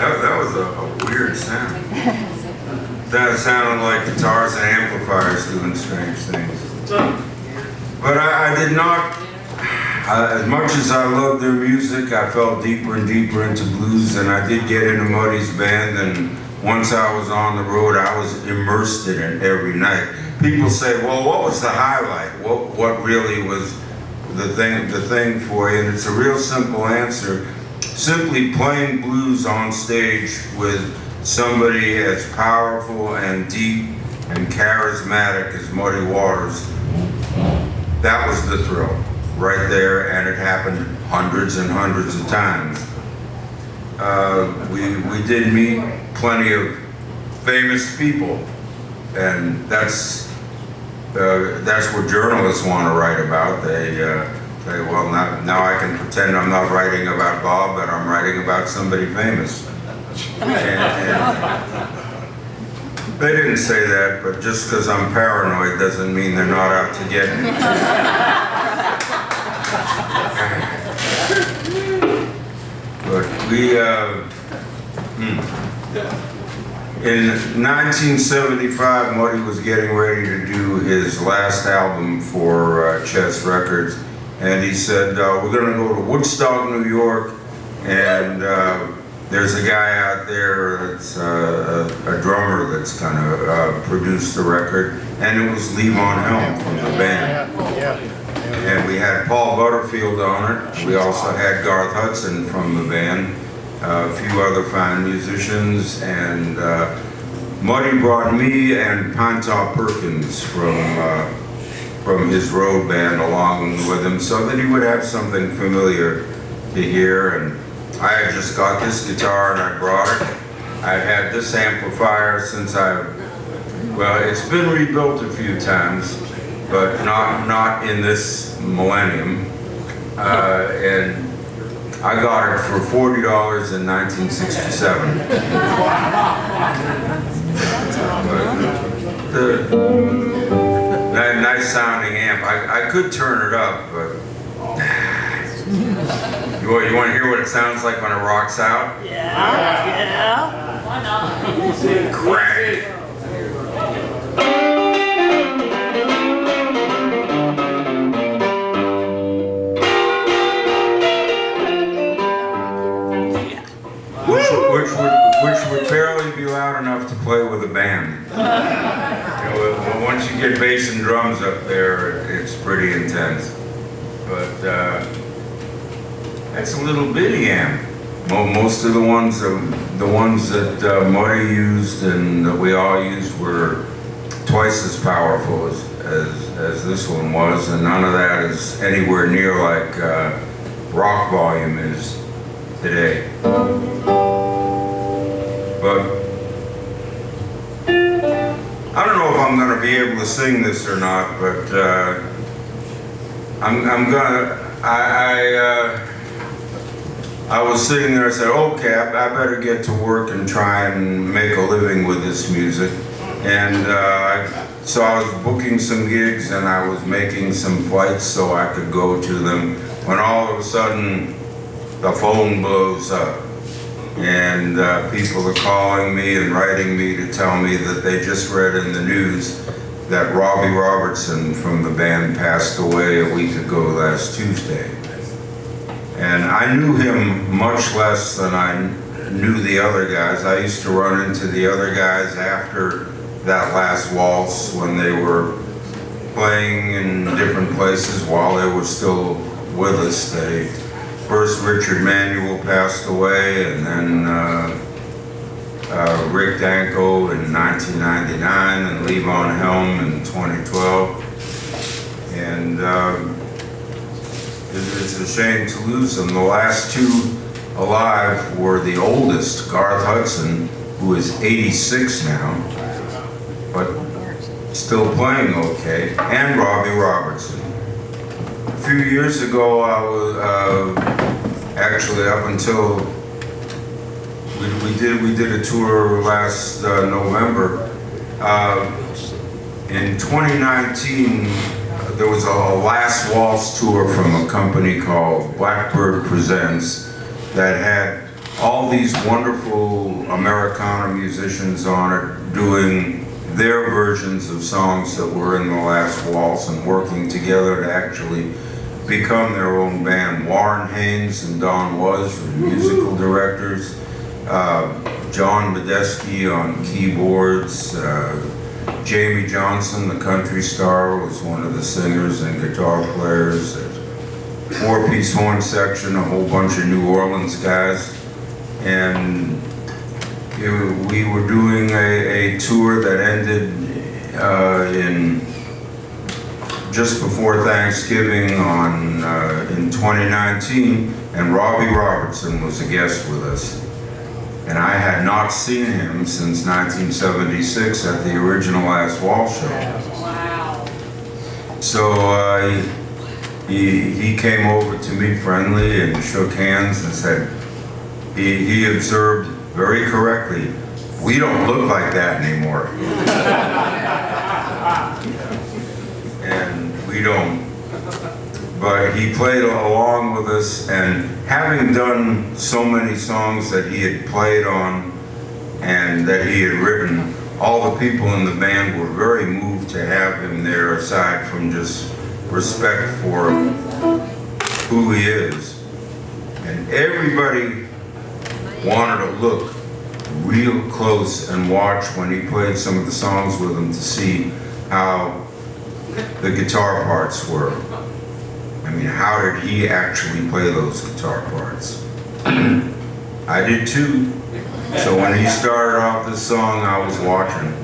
That was a weird sound. That sounded like guitars and amplifiers doing strange things. But I did not, as much as I loved their music, I fell deeper and deeper into blues, and I did get into Muddy's band, and once I was on the road, I was immersed in it every night. People say, well, what was the highlight? What really was the thing for you? And it's a real simple answer. Simply playing blues on stage with somebody as powerful and deep and charismatic as Muddy Waters, that was the thrill right there, and it happened hundreds and hundreds of times. We did meet plenty of famous people, and that's what journalists want to write about. They say, well, now I can pretend I'm not writing about Bob, but I'm writing about somebody famous. And they didn't say that, but just because I'm paranoid doesn't mean they're not out to get me. But we, in 1975, Muddy was getting ready to do his last album for Chess Records, and he said, we're going to go to Woodstock, New York, and there's a guy out there that's a drummer that's going to produce the record, and it was Levon Helm from the band. And we had Paul Butterfield on it. We also had Garth Hudson from the band, a few other fine musicians, and Muddy brought me and Pantop Perkins from his road band along with him so that he would have something familiar to hear. And I had just got this guitar and I brought it. I've had this amplifier since well, it's been rebuilt a few times, but not in this millennium. And I got it for $40 in 1967. Nice sounding amp. I could turn it up, but you want to hear what it sounds like when it rocks out? Yeah. Why not? Crack. Which would barely be loud enough to play with a band. Once you get bass and drums up there, it's pretty intense. But that's a little bitty amp. Most of the ones that Muddy used and that we all used were twice as powerful as this one was, and none of that is anywhere near like rock volume is today. But I don't know if I'm going to be able to sing this or not, but I was sitting there and said, okay, I better get to work and try and make a living with this music. And so I was booking some gigs and I was making some flights so I could go to them, when all of a sudden the phone blows up. And people are calling me and writing me to tell me that they just read in the news that Robbie Robertson from the band passed away a week ago last Tuesday. And I knew him much less than I knew the other guys. I used to run into the other guys after that Last Waltz when they were playing in different places while they were still with us. First Richard Manuel passed away, and then Rick Danko in 1999, and Levon Helm in 2012. And it's a shame to lose them. The last two alive were the oldest, Garth Hudson, who is 86 now, but still playing okay, and Robbie Robertson. A few years ago, I was actually up until we did a tour last November. In 2019, there was a Last Waltz tour from a company called Blackbird Presents that had all these wonderful Americana musicians on it doing their versions of songs that were in the Last Waltz and working together to actually become their own band. Warren Haynes and Don Was were musical directors. John Medeski on keyboards. Jamie Johnson, the country star, was one of the singers and guitar players. Four-piece horn section, a whole bunch of New Orleans guys. And we were doing a tour that ended in just before Thanksgiving in 2019, and Robbie Robertson was a guest with us. And I had not seen him since 1976 at the original Last Waltz show. Wow. So he came over to me friendly and shook hands and said, he observed very correctly, "We don't look like that anymore." And we don't. But he played along with us, and having done so many songs that he had played on and that he had written, all the people in the band were very moved to have him there, aside from just respect for who he is. And everybody wanted to look real close and watch when he played some of the songs with them to see how the guitar parts were. I mean, how did he actually play those guitar parts? I did too. So when he started off this song, I was watching.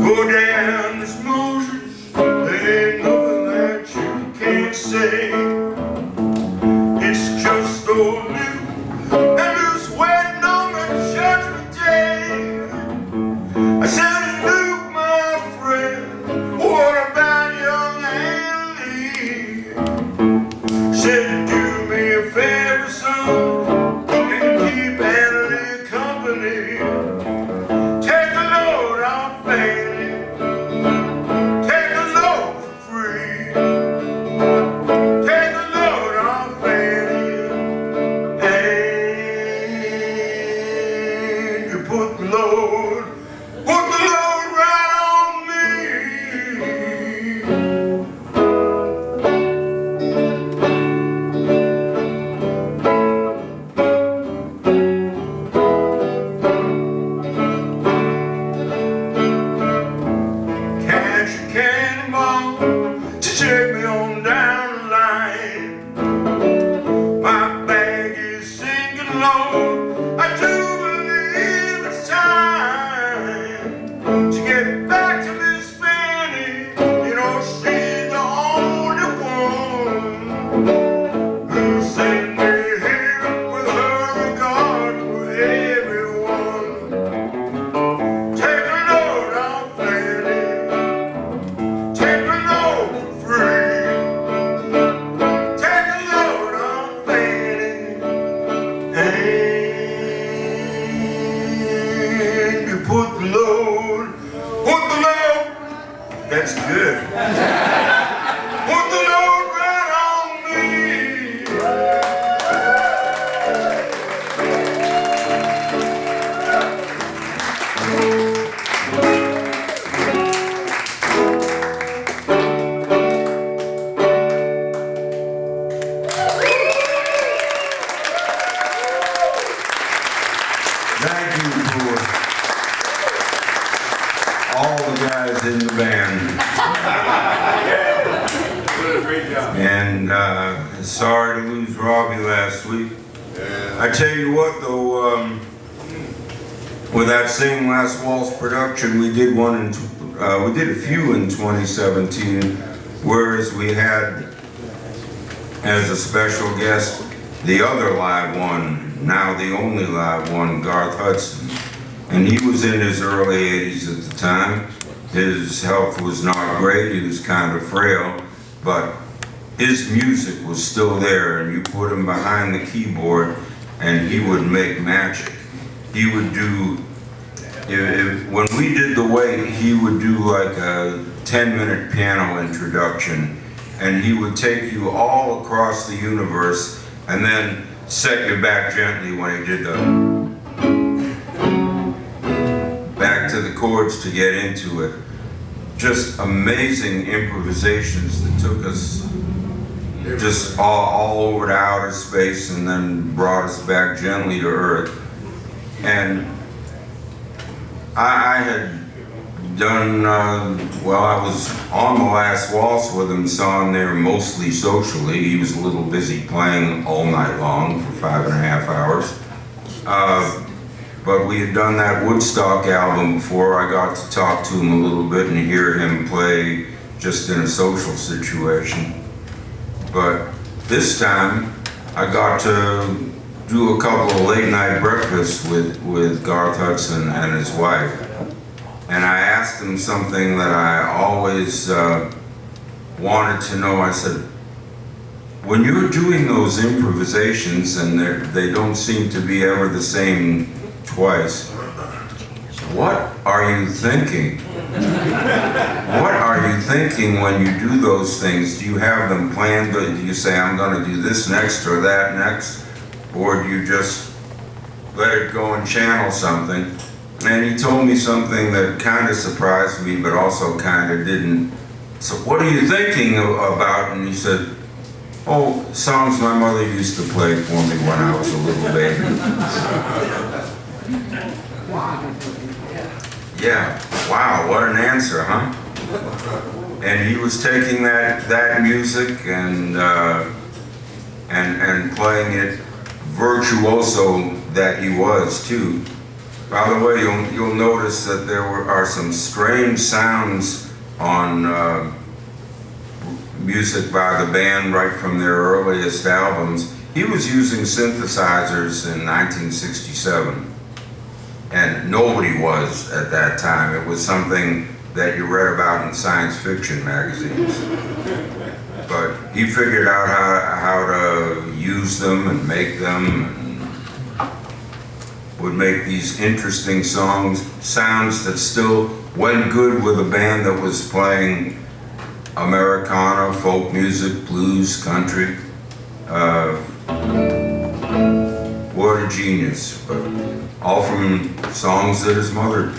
Go down this motion Sorry to lose Robbie last week. I tell you what though, with that same Last Waltz production, we did a few in 2017, whereas we had as a special guest the other live one, now the only live one, Garth Hudson. And he was in his early 80s at the time. His health was not great, he was kind of frail, but his music was still there, and you put him behind the keyboard and he would make magic. He would do, when we did The Wait, he would do like a 10-minute piano introduction, and he would take you all across the universe and then set you back gently when he did the back to the chords to get into it. Just amazing improvisations that took us just all over to outer space and then brought us back gently to earth. And I had done, well, I was on the Last Waltz with him, saw him there mostly socially. He was a little busy playing all night long for 5.5 hours. But we had done that Woodstock album before. I got to talk to him a little bit and hear him play just in a social situation. But this time, I got to do a couple of late night breakfasts with Garth Hudson and his wife. And I asked him something that I always wanted to know. I said, when you're doing those improvisations and they don't seem to be ever the same twice, what are you thinking? What are you thinking when you do those things? Do you have them planned? Do you say, I'm going to do this next or that next? Or do you just let it go and channel something? And he told me something that kind of surprised me, but also kind of didn't. So what are you thinking about? And he said, oh, songs my mother used to play for me when I was a little baby. Yeah, wow, what an answer, huh? And he was taking that music and playing it virtuoso that he was too. By the way, you'll notice that there are some strange sounds on music by the band right from their earliest albums. He was using synthesizers in 1967. And nobody was at that time. It was something that you read about in science fiction magazines. But he figured out how to use them and make them, and would make these interesting sounds that still went good with a band that was playing Americana, folk music, blues, country. What a genius. But all from songs that his mother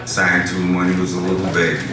sang to him when he was a little baby.